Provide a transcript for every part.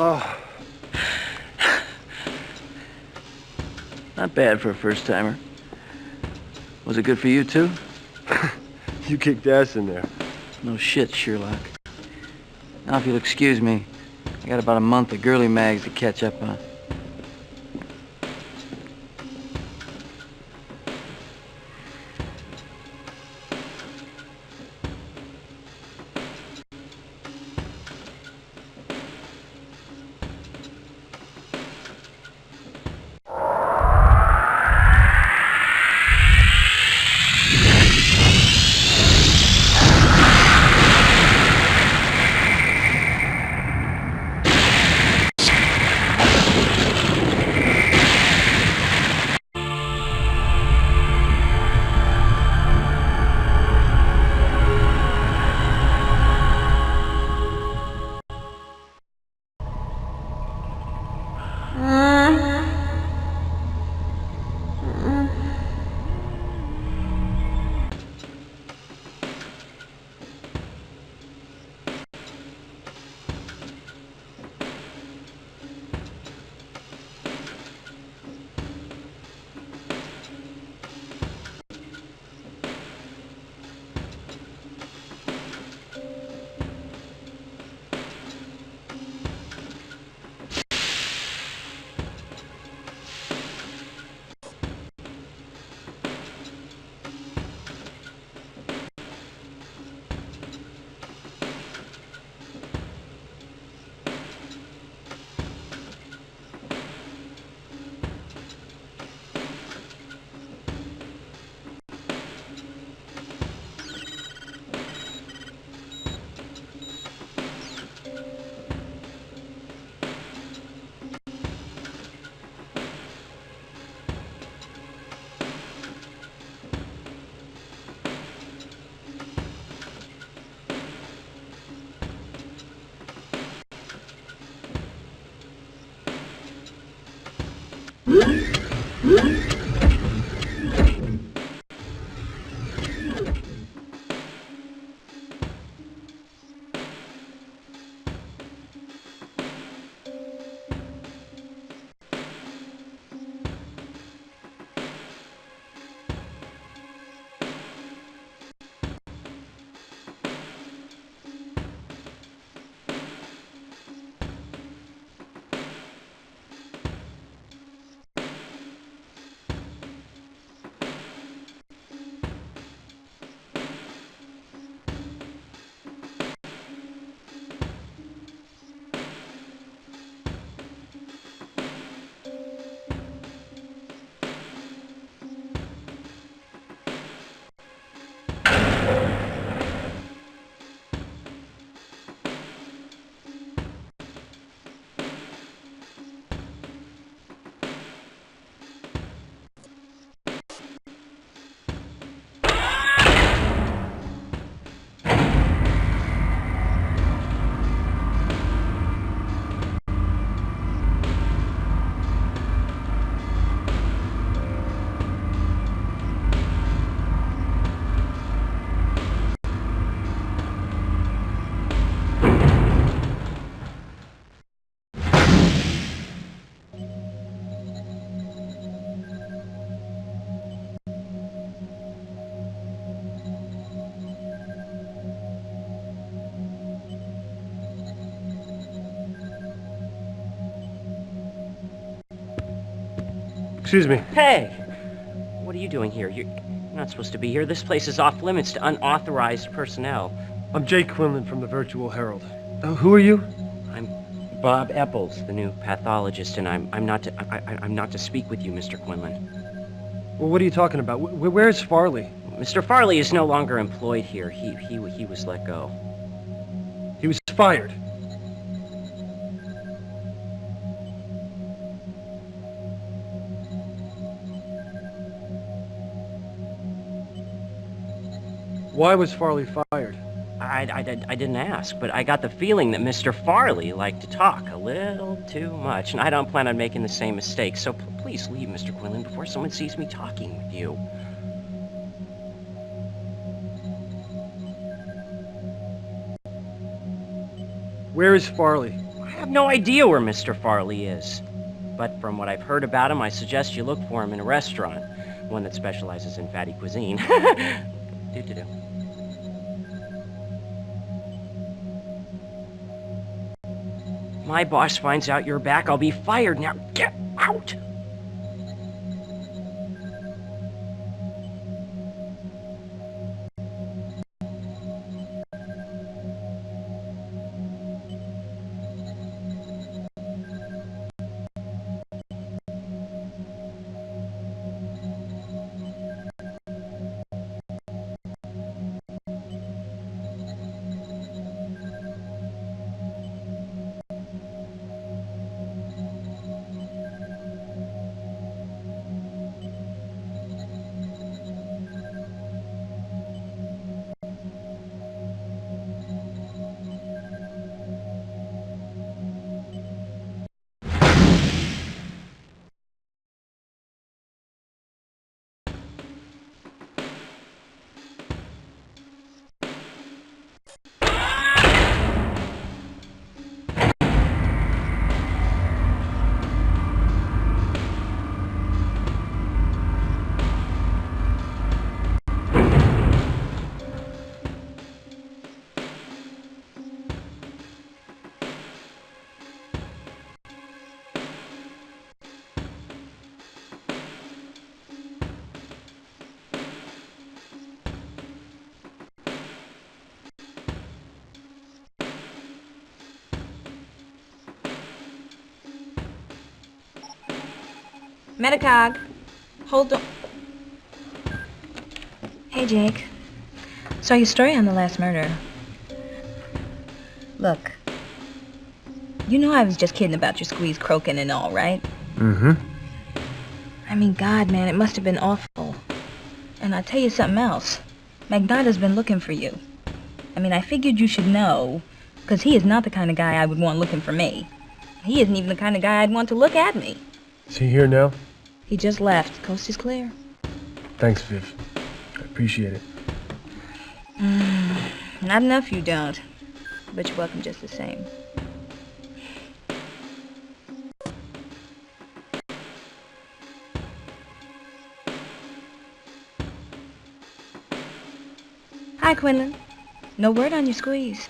Oh. Not bad for a first-timer. Was it good for you, too? You kicked ass in there. No shit, Sherlock. Now, if you'll excuse me, I got about a month of girly mags to catch up on. Excuse me. Hey! What are you doing here? You're not supposed to be here. This place is off limits to unauthorized personnel. I'm Jake Quinlan from the Virtual Herald. Who are you? I'm Bob Epples, the new pathologist, and I'm not to speak with you, Mr. Quinlan. Well, what are you talking about? Where's Farley? Mr. Farley is no longer employed here. He was let go. He was fired. Why was Farley fired? I didn't ask, but I got the feeling that Mr. Farley liked to talk a little too much, and I don't plan on making the same mistake, so please leave, Mr. Quinlan, before someone sees me talking with you. Where is Farley? have no idea where Mr. Farley is. But from what I've heard about him, I suggest you look for him in a restaurant. One that specializes in fatty cuisine. Do-do-do. My boss finds out you're back, I'll be fired. Now get out! Metacog, hold on. Hey, Jake. Saw your story on the last murder. Look, you know I was just kidding about your squeeze croaking and all, right? Mm-hmm. I mean, God, man, it must have been awful. And I'll tell you something else. Magnotta's been looking for you. I mean, I figured you should know, because he is not the kind of guy I would want looking for me. He isn't even the kind of guy I'd want to look at me. Is he here now? He just left. Coast is clear. Thanks, Viv. I appreciate it. Not enough you don't. But you're welcome just the same. Hi, Quinlan. No word on your squeeze.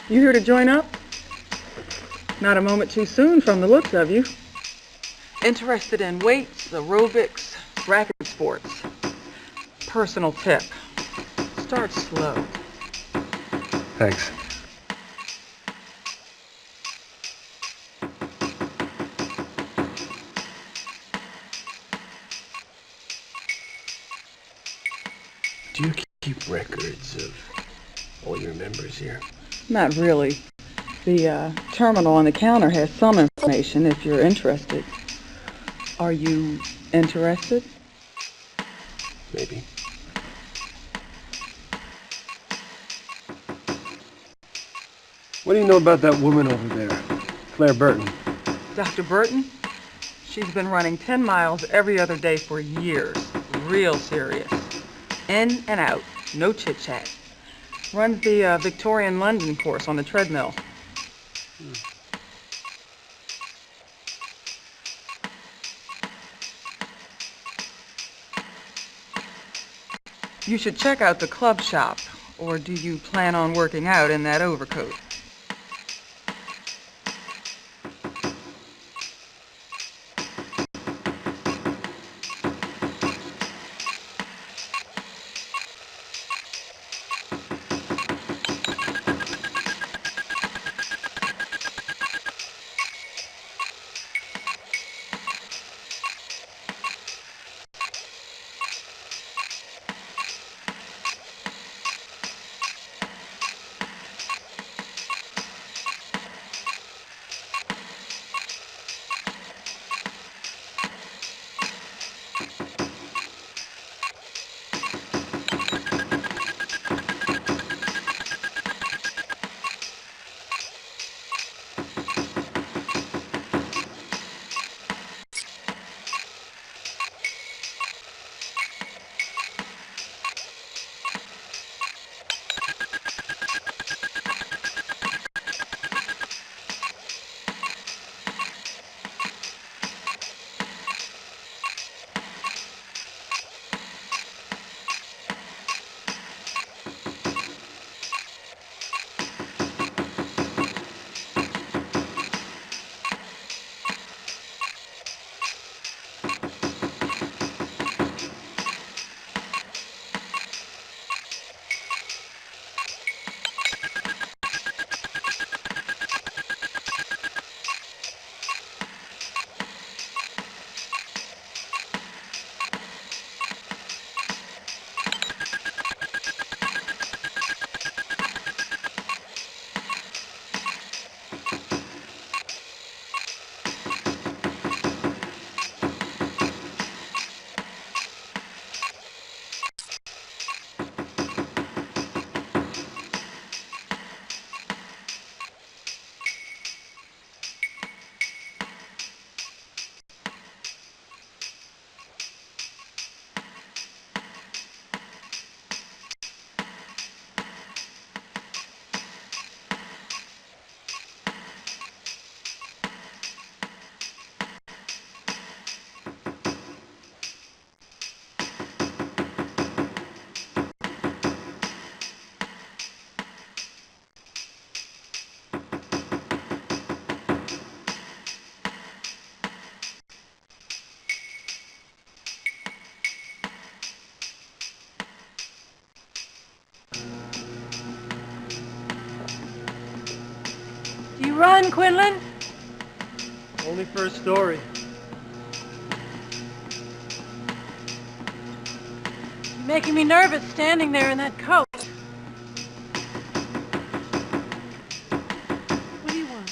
You here to join up? Not a moment too soon from the looks of you. Interested in weights, aerobics, racket sports. Personal tip. Start slow. Thanks. Do you keep records of all your members here? Not really. The terminal on the counter has some information if you're interested. Are you interested? Maybe. What do you know about that woman over there, Claire Burton? Dr. Burton? She's been running 10 miles every other day for years. Real serious. In and out. No chit-chat. Runs the Victorian London course on the treadmill. You should check out the club shop. Or do you plan on working out in that overcoat? You run, Quinlan? Only for a story. You're making me nervous standing there in that coat. What do you want?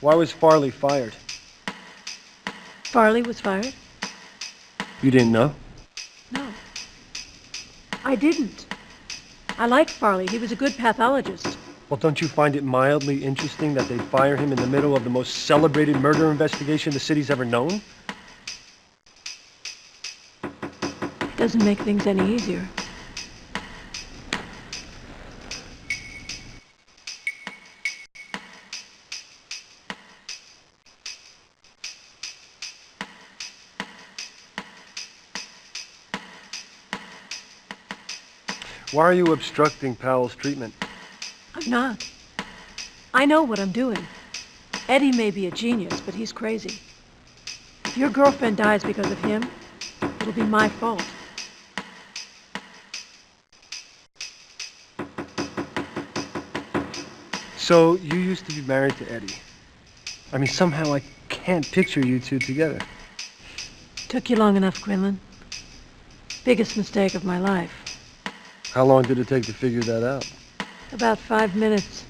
Why was Farley fired? Farley was fired? You didn't know? No. I didn't. I liked Farley. He was a good pathologist. Well, don't you find it mildly interesting that they fire him in the middle of the most celebrated murder investigation the city's ever known? It doesn't make things any easier. Why are you obstructing Powell's treatment? I'm not. I know what I'm doing. Eddie may be a genius, but he's crazy. If your girlfriend dies because of him, it'll be my fault. So, you used to be married to Eddie. I mean, somehow I can't picture you two together. Took you long enough, Quinlan. Biggest mistake of my life. How long did it take to figure that out? About 5 minutes.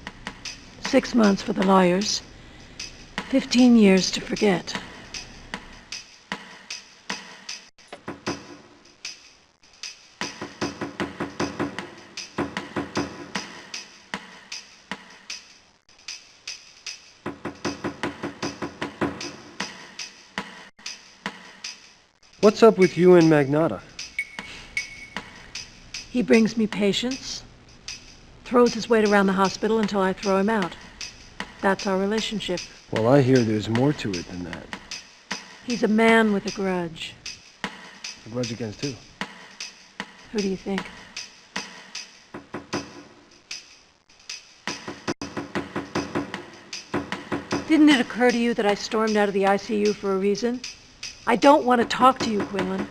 6 months for the lawyers. 15 years to forget. What's up with you and Magnotta? He brings me patients, throws his weight around the hospital until I throw him out. That's our relationship. Well, I hear there's more to it than that. He's a man with a grudge. A grudge against who? Who do you think? Didn't it occur to you that I stormed out of the ICU for a reason? I don't want to talk to you, Quinlan.